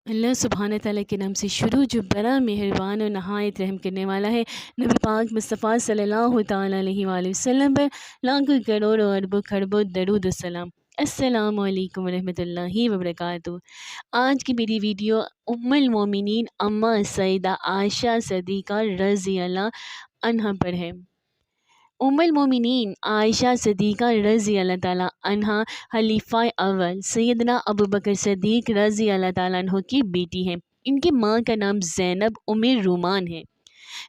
اللہ سبحانہ تعالیٰ کے نام سے شروع جو بڑا مہربان اور نہایت رحم کرنے والا ہے۔ نبی پاک مصطفیٰ صلی اللہ تعالیٰ علیہ وآلہ وسلم پر لاکھوں کروڑوں اربوں خربوں درود و سلام۔ السلام علیکم ورحمۃ اللہ وبرکاتہ۔ آج کی میری ویڈیو ام المومنین اماں سیدہ عائشہ صدیقہ رضی اللہ عنہا پر ہے۔ ام المومنین عائشہ صدیقہ رضی اللہ تعالیٰ عنہا خلیفہ اول سیدنا ابو بکر صدیق رضی اللہ تعالیٰ عنہ کی بیٹی ہیں۔ ان کی ماں کا نام زینب ام رومان ہے۔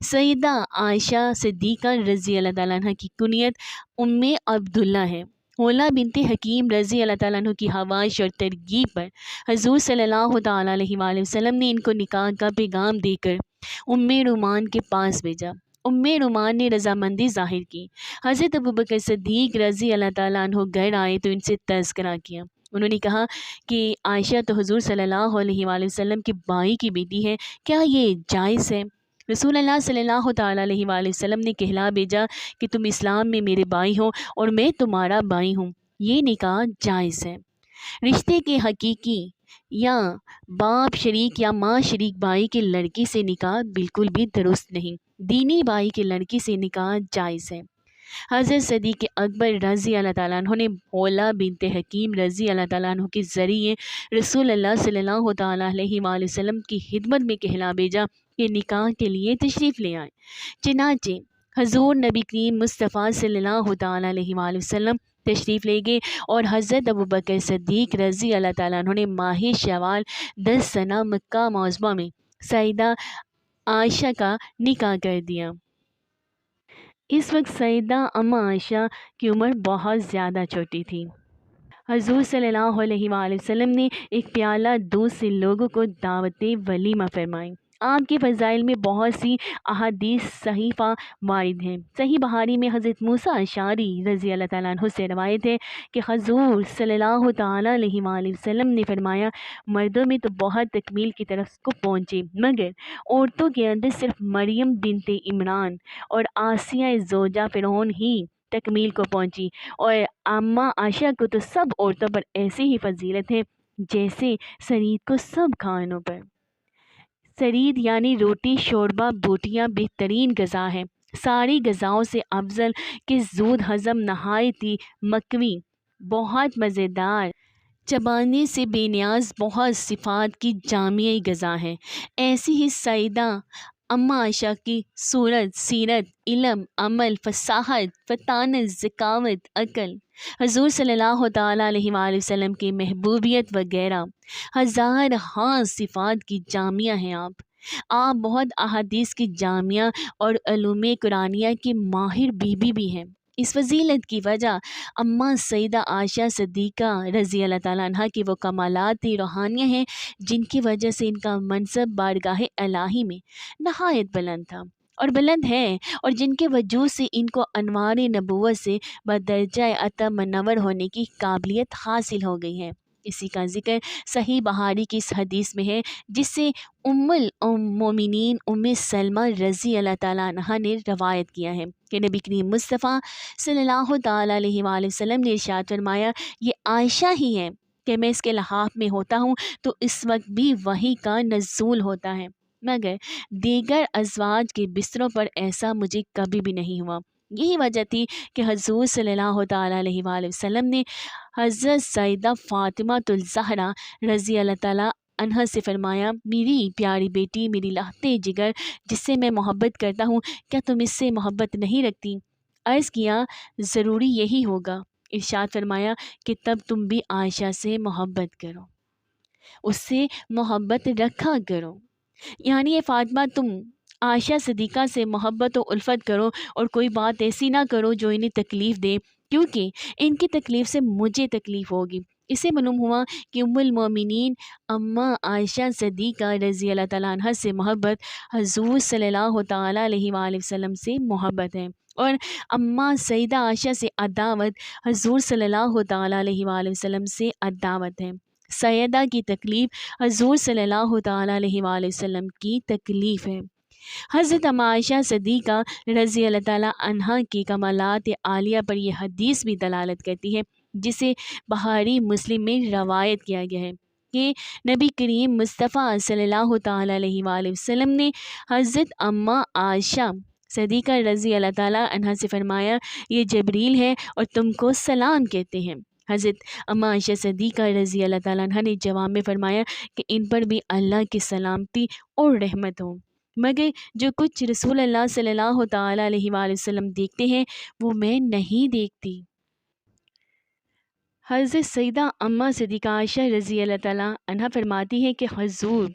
سیدہ عائشہ صدیقہ رضی اللہ تعالیٰ عنہ کی کنیت ام عبداللہ ہے۔ حولہ بنت حکیم رضی اللہ تعالیٰ عنہ کی حوائش اور ترغیب پر حضور صلی اللہ تعالیٰ علیہ وآلہ وسلم نے ان کو نکاح کا پیغام دے کر ام رومان کے پاس بھیجا۔ ام رومان نے رضامندی ظاہر کی۔ حضرت ابوبکر صدیق رضی اللہ تعالیٰ عنہ گھر آئے تو ان سے تذکرہ کیا۔ انہوں نے کہا کہ عائشہ تو حضور صلی اللہ علیہ وآلہ وسلم کے بھائی کی بیٹی ہے، کیا یہ جائز ہے؟ رسول اللہ صلی اللہ تعالیٰ علیہ وآلہ وسلم نے کہلا بھیجا کہ تم اسلام میں میرے بھائی ہو اور میں تمہارا بھائی ہوں، یہ نکاح جائز ہے۔ رشتے کے حقیقی یا باپ شریک یا ماں شریک بھائی کے لڑکی سے نکاح بالکل بھی درست نہیں۔ دینی بھائی کے لڑکی سے نکاح جائز ہے۔ حضرت صدیق اکبر رضی اللہ تعالیٰ عنہ نے حولہ بنت حکیم رضی اللہ تعالیٰ عنہ کے ذریعے رسول اللہ صلی اللہ تعالیٰ علیہ وآلہ وسلم کی خدمت میں کہلا بھیجا کہ نکاح کے لیے تشریف لے آئیں۔ چنانچہ حضور نبی کریم مصطفیٰ صلی اللہ تعالیٰ علیہ وآلہ وسلم تشریف لے گئے اور حضرت ابوبکر صدیق رضی اللہ تعالیٰ عنہ نے ماہ شوال 10 سنہ مکہ معظمہ میں سیدہ عائشہ کا نکاح کر دیا۔ اس وقت سیدہ اماں عائشہ کی عمر بہت زیادہ چھوٹی تھی۔ حضور صلی اللہ علیہ وآلہ وسلم نے ایک پیالہ دودھ سے لوگوں کو دعوت ولیمہ فرمائی۔ آپ کے فضائل میں بہت سی احادیث صحیفہ وارد ہیں۔ صحیح بخاری میں حضرت موسیٰ اشعری رضی اللہ تعالیٰ عنہ سے روایت ہے کہ حضور صلی اللہ تعالیٰ علیہ وآلہ وسلم نے فرمایا، مردوں میں تو بہت تکمیل کی طرف کو پہنچے، مگر عورتوں کے اندر صرف مریم بنت عمران اور آسیہ زوجہ فرعون ہی تکمیل کو پہنچی، اور اماں عائشہ کو تو سب عورتوں پر ایسی ہی فضیلت ہے جیسے سرید کو سب کھانوں پر۔ سرید یعنی روٹی، شوربہ، بوٹیاں بہترین غذا ہے، ساری غذاؤں سے افضل، کہ زود ہضم، نہایتی مکوی، بہت مزیدار، چبانے سے بے نیاز، بہت صفات کی جامع غذا ہے۔ ایسی ہی سیدہ اماں عائشہ کی صورت، سیرت، علم، عمل، فصاحت، فطانت، ذکاوت، عقل، حضور صلی اللہ تعالیٰ علیہ وآلہ وسلم کی محبوبیت وغیرہ ہزار ہاں صفات کی جامعہ ہیں۔ آپ بہت احادیث کی جامعہ اور علوم قرآنیہ کی ماہر بیوی بھی ہیں۔ اس فضیلت کی وجہ اماں سیدہ عائشہ صدیقہ رضی اللہ تعالیٰ عنہ کی وہ کمالات روحانیہ ہیں جن کی وجہ سے ان کا منصب بارگاہ الہی میں نہایت بلند تھا اور بلند ہے، اور جن کے وجود سے ان کو انوار نبوت سے بدرجہ عطا منور ہونے کی قابلیت حاصل ہو گئی ہے۔ اسی کا ذکر صحیح بخاری کی اس حدیث میں ہے جس سے ام المومنین ام سلمہ رضی اللہ تعالیٰ عنہ نے روایت کیا ہے کہ نبی کریم مصطفیٰ صلی اللہ تعالیٰ علیہ وآلہ وسلم نے ارشاد فرمایا، یہ عائشہ ہی ہے کہ میں اس کے لحاف میں ہوتا ہوں تو اس وقت بھی وحی کا نزول ہوتا ہے، مگر دیگر ازواج کے بستروں پر ایسا مجھے کبھی بھی نہیں ہوا۔ یہی وجہ تھی کہ حضور صلی اللہ تعالیٰ علیہ وآلہ وسلم نے حضرت سیدہ فاطمہ الزہرا رضی اللہ تعالیٰ عنہا سے فرمایا، میری پیاری بیٹی، میری لہتے جگر جس سے میں محبت کرتا ہوں، کیا تم اس سے محبت نہیں رکھتی؟ عرض کیا، ضروری یہی ہوگا۔ ارشاد فرمایا کہ تب تم بھی عائشہ سے محبت کرو، اس سے محبت رکھا کرو، یعنی اے فاطمہ تم عائشہ صدیقہ سے محبت و الفت کرو اور کوئی بات ایسی نہ کرو جو انہیں تکلیف دے، کیونکہ ان کی تکلیف سے مجھے تکلیف ہوگی۔ اس سے معلوم ہوا کہ ام المومنین اماں عائشہ صدیقہ رضی اللہ تعالیٰ عنہ سے محبت حضور صلی اللہ تعالیٰ علیہ وآلہ وسلم سے محبت ہے، اور اماں سیدہ عائشہ سے عداوت حضور صلی اللہ تعالیٰ علیہ وآلہ وسلم سے عداوت ہے۔ سیدہ کی تکلیف حضور صلی اللہ تعالیٰ علیہ وآلہ وسلم کی تکلیف ہے۔ حضرت اماں عائشہ صدیقہ رضی اللہ تعالیٰ عنہ کی کمالات عالیہ پر یہ حدیث بھی دلالت کرتی ہے جسے بخاری مسلم میں روایت کیا گیا ہے کہ نبی کریم مصطفیٰ صلی اللہ تعالیٰ علیہ وآلہ وسلم نے حضرت اماں عائشہ صدیقہ رضی اللہ تعالیٰ عنہ سے فرمایا، یہ جبریل ہے اور تم کو سلام کہتے ہیں۔ حضرت اماں عائشہ صدیقہ رضی اللہ تعالیٰ عنہ نے جواب میں فرمایا کہ ان پر بھی اللہ کی سلامتی اور رحمت ہو، مگر جو کچھ رسول اللہ صلی اللہ تعالیٰ علیہ وآلہ وسلم دیکھتے ہیں وہ میں نہیں دیکھتی۔ حضرت سیدہ اماں صدیقہ عائشہ رضی اللہ تعالیٰ عنہ فرماتی ہے کہ حضور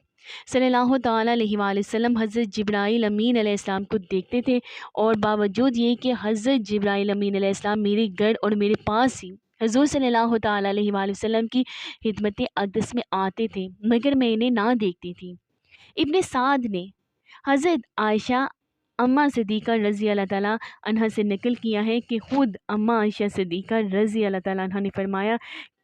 صلی اللہ تعالیٰ علیہ وآلہ وسلم حضرت جبرائیل امین علیہ السلام کو دیکھتے تھے، اور باوجود یہ کہ حضرت جبرائیل امین علیہ السلام میرے گھر اور میرے پاس ہی حضور صلی اللہ تعالیٰ علیہ وآلہ وسلم کی خدمت اقدس میں آتے تھے، مگر میں انہیں نہ دیکھتی تھی۔ ابن سعد نے حضرت عائشہ اماں صدیقہ رضی اللہ تعالیٰ عنہ سے نقل کیا ہے کہ خود اماں عائشہ صدیقہ رضی اللہ تعالیٰ عنہ نے فرمایا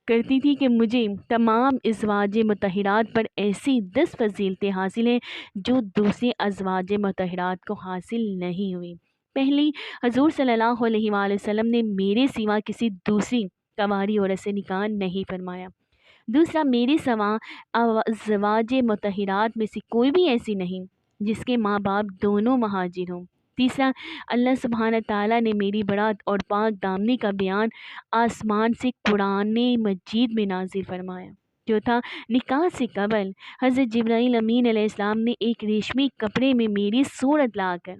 کرتی تھی کہ مجھے تمام ازواج مطہرات پر ایسی 10 فضیلتیں حاصل ہیں جو دوسرے ازواج مطہرات کو حاصل نہیں ہوئی۔ پہلی، حضور صلی اللہ علیہ وآلہ وسلم نے میرے سوا کسی دوسری کنواری عورت سے نکاح نہیں فرمایا۔ دوسرا، میرے سوا ازواج مطہرات میں سے کوئی بھی ایسی نہیں جس کے ماں باپ دونوں مہاجر ہوں۔ تیسرا، اللہ سبحانہ تعالیٰ نے میری برات اور پاک دامنی کا بیان آسمان سے قرآن مجید میں نازل فرمایا۔ چوتھا، نکاح سے قبل حضرت جبرائیل امین علیہ السلام نے ایک ریشمی کپڑے میں میری صورت لا کر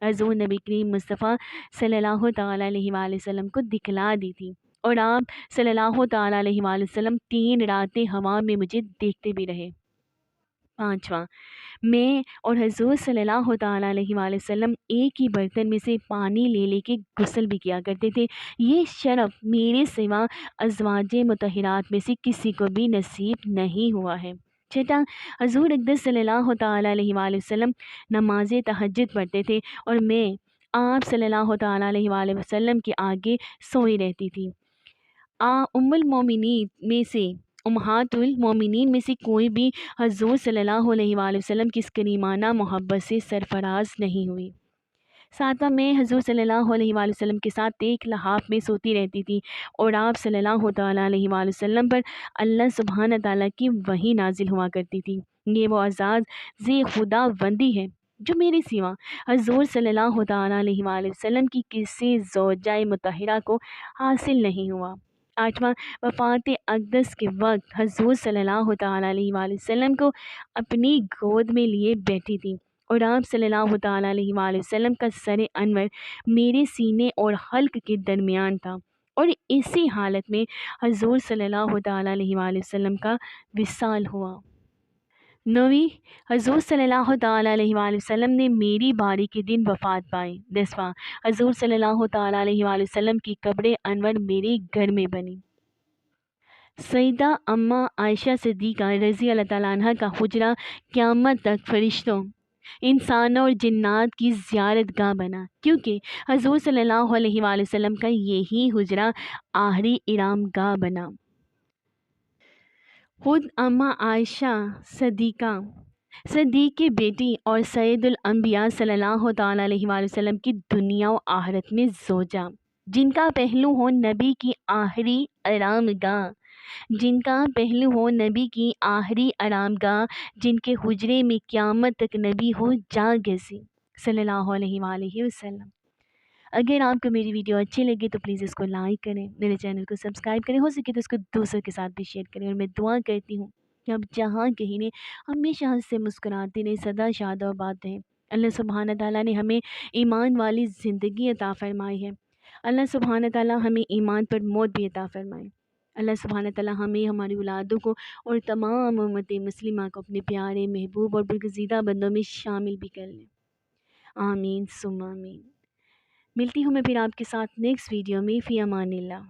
حضور نبی کریم مصطفیٰ صلی اللہ تعالیٰ علیہ وآلہ وسلم کو دکھلا دی تھی، اور آپ صلی اللہ تعالیٰ علیہ وآلہ وسلم 3 راتیں ہوا میں مجھے دیکھتے بھی رہے۔ پانچواں، میں اور حضور صلی اللہ تعالیٰ علیہ وآلہ وسلم ایک ہی برتن میں سے پانی لے کے غسل بھی کیا کرتے تھے۔ یہ شرف میرے سوا ازواج مطہرات میں سے کسی کو بھی نصیب نہیں ہوا ہے۔ چھٹا، حضور اقدس صلی اللہ تعالیٰ علیہ وآلہ وسلم نماز تہجد پڑھتے تھے اور میں آپ صلی اللہ تعالیٰ علیہ وآلہ وسلم کے آگے سوئی رہتی تھی۔ امہات المومنین میں سے کوئی بھی حضور صلی اللہ علیہ وآلہ وسلم کی اس کریمانہ محبت سے سرفراز نہیں ہوئی۔ ساتواں، میں حضور صلی اللہ علیہ وآلہ وسلم کے ساتھ ایک لحاف میں سوتی رہتی تھی، اور آپ صلی اللہ تعالیٰ علیہ وآلہ وسلم پر اللہ سبحانہ تعالیٰ کی وحی نازل ہوا کرتی تھی۔ یہ وہ اعزاز خدا بندی ہے جو میرے سوا حضور صلی اللہ تعالیٰ علیہ وآلہ وسلم کی کسی زوجہ مطہرہ کو حاصل نہیں ہوا۔ آٹھواں، وفات اقدس کے وقت حضور صلی اللہ تعالیٰ علیہ وآلہ وسلم کو اپنی گود میں لیے بیٹھی تھی، اور آپ صلی اللہ تعالیٰ علیہ وآلہ وسلم کا سر انور میرے سینے اور حلق کے درمیان تھا، اور اسی حالت میں حضور صلی اللہ تعالیٰ علیہ وآلہ وسلم کا وصال ہوا۔ نویں، حضور صلی اللہ تعالیٰ علیہ وآلہ وسلم نے میری باری کے دن وفات پائی۔ 10واں، حضور صلی اللہ تعالیٰ علیہ وآلہ وسلم کی قبر انور میرے گھر میں بنی۔ سیدہ اماں عائشہ صدیقہ رضی اللہ تعالیٰ عنہ کا حجرہ قیامت تک فرشتوں، انسانوں اور جنات کی زیارت گاہ بنا، کیونکہ حضور صلی اللہ علیہ وآلہ وسلم کا یہی حجرہ آخری آرام گاہ بنا۔ خود اماں عائشہ صدیق کی بیٹی اور سید الانبیاء صلی اللہ تعالیٰ علیہ وآلہ وسلم کی دنیا و آخرت میں زوجہ، جن کا پہلو ہو نبی کی آخری آرام گاہ، جن کے حجرے میں قیامت تک نبی ہو جا گزی صلی اللہ علیہ وآلہ وسلم۔ اگر آپ کو میری ویڈیو اچھی لگے تو پلیز اس کو لائک کریں، میرے چینل کو سبسکرائب کریں، ہو سکے تو اس کو دوسروں کے ساتھ بھی شیئر کریں، اور میں دعا کرتی ہوں کہ آپ جہاں کہیں نے ہمیشہ ہنس سے مسکراتے رہیں، سدا شاد و آباد رہیں۔ اللہ سبحانہ تعالیٰ نے ہمیں ایمان والی زندگی عطا فرمائی ہے، اللہ سبحانہ تعالیٰ ہمیں ایمان پر موت بھی عطا فرمائے۔ اللہ سبحانہ تعالیٰ ہمیں، ہماری اولادوں کو اور تمام امت مسلمہ کو اپنے پیارے محبوب اور برگزیدہ بندوں میں شامل بھی کر لیں۔ آمین ثم آمین۔ ملتی ہوں میں پھر آپ کے ساتھ نیکسٹ ویڈیو میں، فی امان اللہ۔